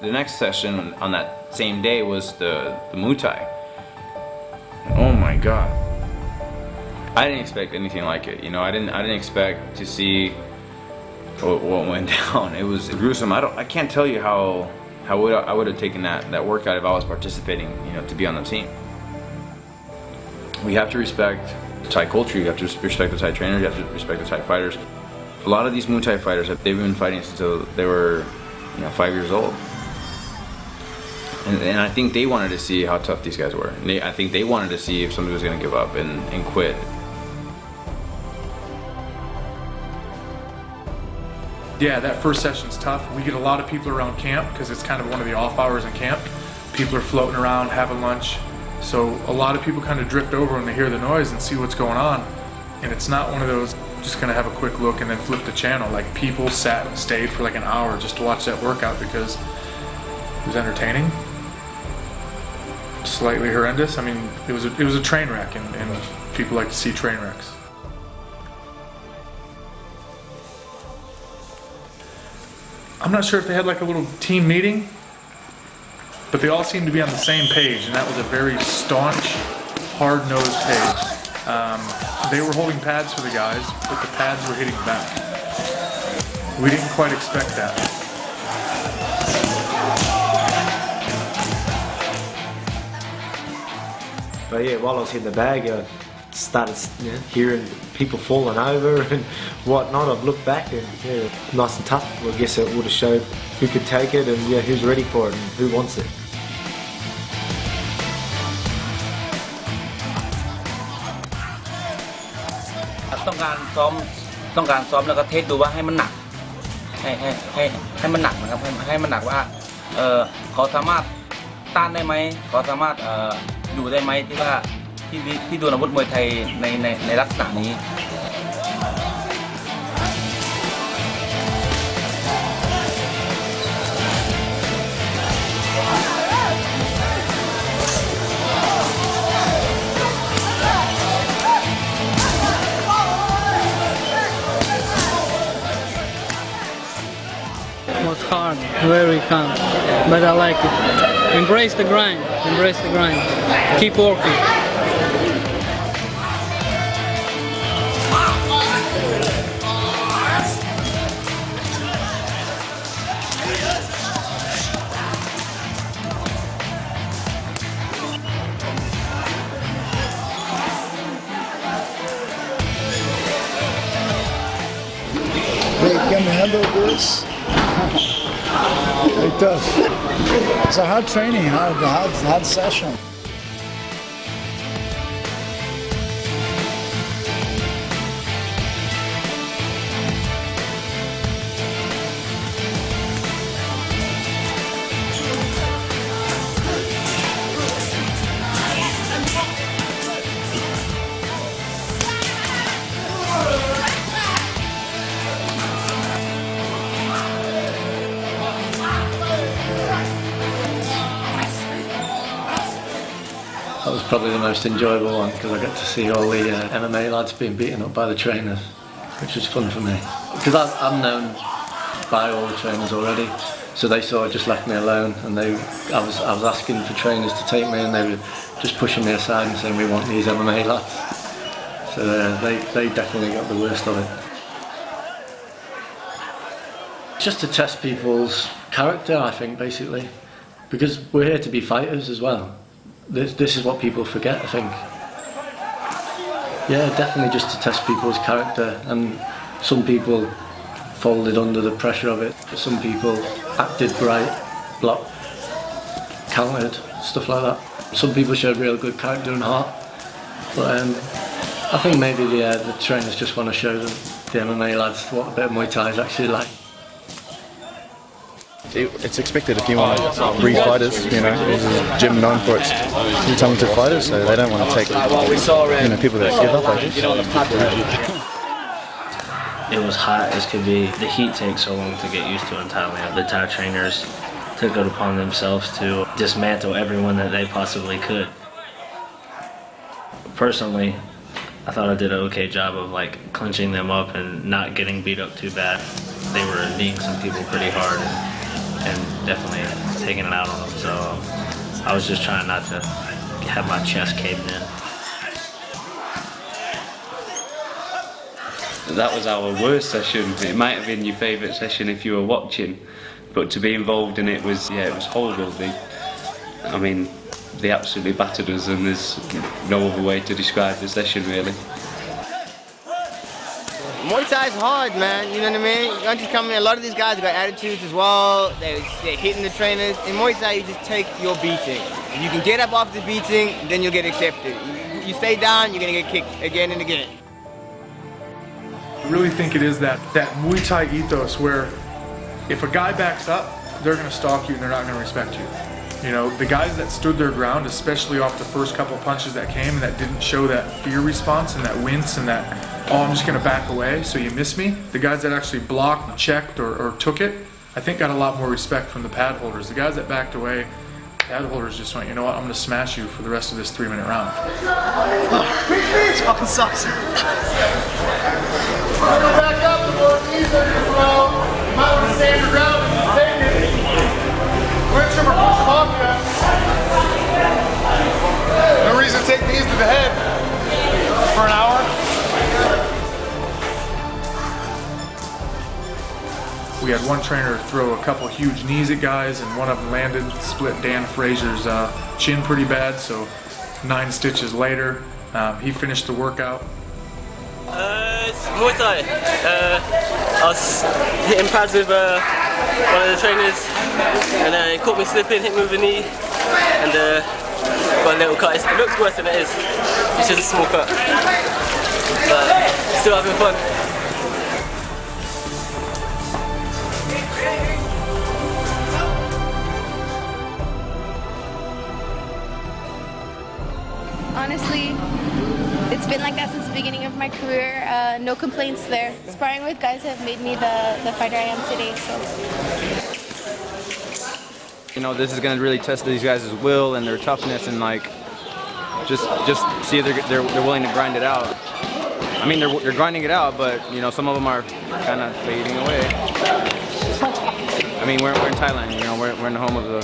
The next session on that same day was the Muay. Oh my god. I didn't expect anything like it, you know. I didn't expect to see what went down. It was gruesome. I can't tell you how I would have taken that workout if I was participating, you know, to be on the team. We have to respect the Thai culture. You have to respect the Thai trainers. You have to respect the Thai fighters. A lot of these Muay Thai fighters, they've been fighting since they were, you know, 5 years old. And I think they wanted to see how tough these guys were. And I think they wanted to see if somebody was going to give up and quit. Yeah, that first session's tough. We get a lot of people around camp because it's kind of one of the off hours in camp. People are floating around, having lunch. So a lot of people kind of drift over when they hear the noise and see what's going on. And it's not one of those, just gonna have a quick look and then flip the channel. Like, people sat and stayed for like an hour just to watch that workout because it was entertaining. Slightly horrendous. I mean, it was a train wreck, and people like to see train wrecks. I'm not sure if they had like a little team meeting, but they all seemed to be on the same page, and that was a very staunch, hard-nosed page. They were holding pads for the guys, but the pads were hitting back. We didn't quite expect that. But yeah, while I was hitting the bag, I started hearing people falling over and whatnot. I've looked back and yeah, nice and tough. Well, I guess it would have showed who could take it and yeah, who's ready for it and who wants it. ต้องการซ้อมแล้วก็เทสดูว่าให้มันหนักให้มันหนักนะครับให้มันหนักว่าเขาสามารถต้านได้ไหมเขาสามารถอยู่ได้ไหมที่ว่าที่โดนอาวุธมวยไทยในลักษณะนี้ was hard, very hard, but I like it. Embrace the grind, keep working. They can handle this. Very tough. It's a hard training, hard session. That was probably the most enjoyable one because I got to see all the MMA lads being beaten up by the trainers, which was fun for me. Because I'm known by all the trainers already, so they sort of just left me alone, and I was asking for trainers to take me, and they were just pushing me aside and saying, "We want these MMA lads." So they definitely got the worst of it. Just to test people's character, I think, basically, because we're here to be fighters as well. This is what people forget, I think. Yeah, definitely just to test people's character, and some people folded under the pressure of it. Some people acted bright, blocked, countered, stuff like that. Some people showed real good character and heart, but I think maybe the trainers just want to show them, the MMA lads, what a bit of Muay Thai is actually like. It's expected if you want to breed fighters, you know. This is a gym known for its talented fighters, so they don't want to take, people that give up, I guess. It was hot as could be. The heat takes so long to get used to in Thailand. The Thai trainers took it upon themselves to dismantle everyone that they possibly could. Personally, I thought I did an okay job of like clinching them up and not getting beat up too bad. They were kneeing some people pretty hard. and definitely taking it out on them. So I was just trying not to have my chest caved in. That was our worst session. It might have been your favourite session if you were watching, but to be involved in it was, yeah, it was horrible. I mean, they absolutely battered us, and there's no other way to describe the session really. Muay Thai is hard, man. You know what I mean? You don't just come in. A lot of these guys have got attitudes as well. They're hitting the trainers. In Muay Thai, you just take your beating. If you can get up off the beating, then you'll get accepted. You stay down, you're gonna get kicked again and again. I really think it is that Muay Thai ethos where if a guy backs up, they're gonna stalk you and they're not gonna respect you. You know, the guys that stood their ground, especially off the first couple punches that came and that didn't show that fear response and that wince and that, oh, I'm just gonna back away so you miss me. The guys that actually blocked, checked, or took it, I think got a lot more respect from the pad holders. The guys that backed away, pad holders just went, you know what, I'm gonna smash you for the rest of this 3-minute round. It fucking sucks. Back up, the more knees are going to grow. You might want to stay on the ground and just take it. Push him or push him off you. No reason to take knees to the head for an hour. We had one trainer throw a couple huge knees at guys, and one of them landed, split Dan Frazier's chin pretty bad, so 9 stitches later, he finished the workout. It's Muay Thai. I was hitting pads with one of the trainers, and he caught me slipping, hit me with a knee, and got a little cut. It looks worse than it is. It's just a small cut, but still having fun. Honestly, it's been like that since the beginning of my career. No complaints there. Sparring with guys have made me the fighter I am today. So, you know, this is going to really test these guys' will and their toughness, and like just see if they're willing to grind it out. I mean, they're grinding it out, but you know, some of them are kind of fading away. I mean, we're in Thailand. You know, we're in the home of the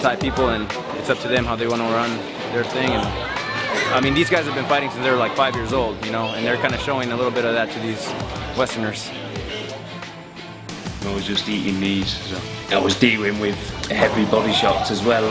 Thai people, and it's up to them how they want to run their thing. And I mean, these guys have been fighting since they were like 5 years old, you know, and they're kind of showing a little bit of that to these Westerners. I was just eating knees. So I was dealing with heavy body shots as well.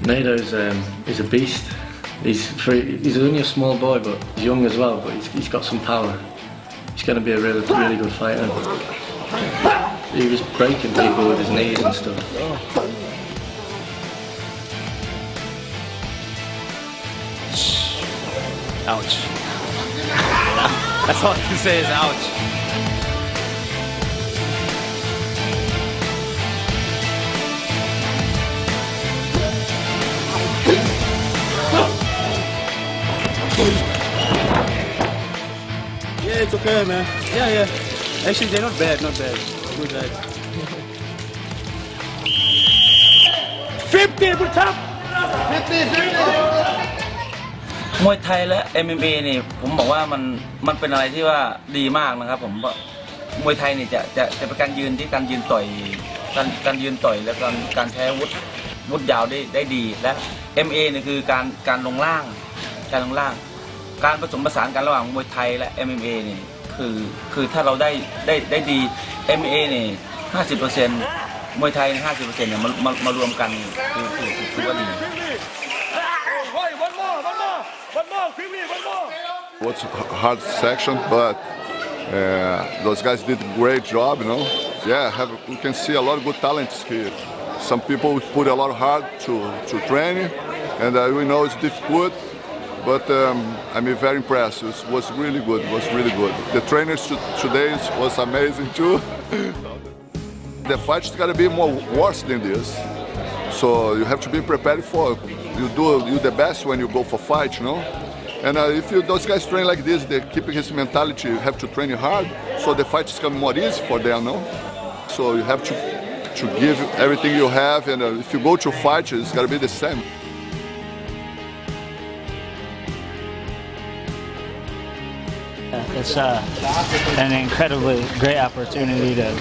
Nado's is a beast. He's only a small boy, but he's young as well. But he's got some power. He's going to be a really good fighter. He was breaking people with his knees and stuff. Ouch. That's all I can say is ouch. Yeah, it's okay, man. Yeah. Actually, they're not bad, not bad. Good guys. 50, good top! มวยไทยและ MMA นี่ผมบอกว่ามันเป็นอะไรที่ว่าดีมากนะครับผมว่ามวยไทยนี่จะเป็นการยืนที่การยืนต่อยการยืนต่อยและการใช้อาวุธยาวได้ดีและ MMA นี่คือการลงล่างการผสมผสานกันระหว่างมวยไทยและ MMA นี่คือถ้าเราได้ดี MMA นี่ 50% มวยไทย 50% เนี่ยมารวมกันคือว่าดี It was a hard section, but those guys did a great job, you know. Yeah, we can see a lot of good talents here. Some people put a lot of heart to training, and we know it's difficult, but I'm very impressed. It was really good. It was really good. The trainers today was amazing too. The fight's got to be more worse than this, so you have to be prepared for. You do the best when you go for fight, you know. And if those guys train like this, they keep his mentality, you have to train hard, so the fight is coming more easy for them, no? So you have to give everything you have, and if you go to fight, it's gotta be the same. It's an incredibly great opportunity to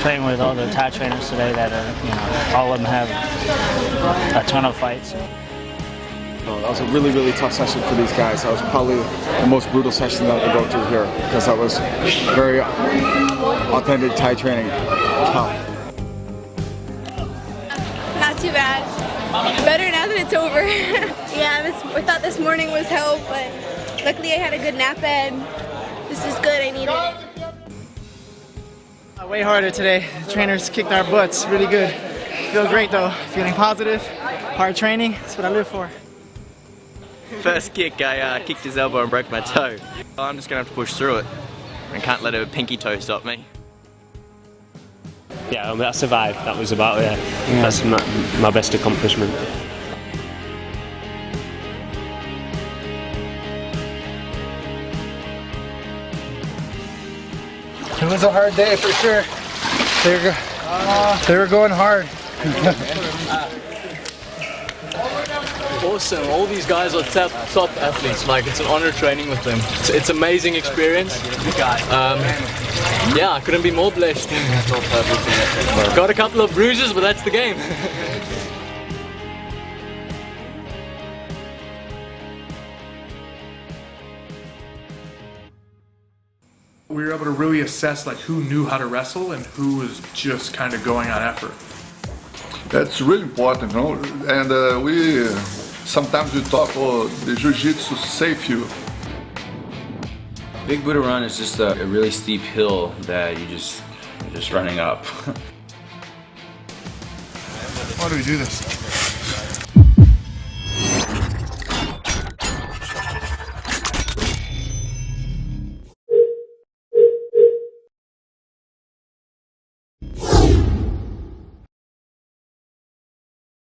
train with all the Thai trainers today that are, all of them have a ton of fights. That was a really, really tough session for these guys. That was probably the most brutal session that I go through here because that was very authentic Thai training. Tough. Not too bad. Better now that it's over. Yeah, I thought this morning was hell, but luckily I had a good nap and this is good. I needed it. Way harder today. The trainers kicked our butts. Really good. Feel great though. Feeling positive. Hard training. That's what I live for. First kick, I kicked his elbow and broke my toe. I'm just going to have to push through it and can't let a pinky toe stop me. Yeah, I survived. That was about it. Yeah. That's my best accomplishment. It was a hard day for sure. They were going hard. Awesome, all these guys are top athletes, like it's an honor training with them. It's an amazing experience. Yeah, I couldn't be more blessed. Got a couple of bruises, but that's the game. We were able to really assess like who knew how to wrestle and who was just kind of going on effort. That's really important, you know? And sometimes we talk, oh, the jiu-jitsu save you. Big Buddha Run is just a really steep hill that you're just running up. Why do we do this?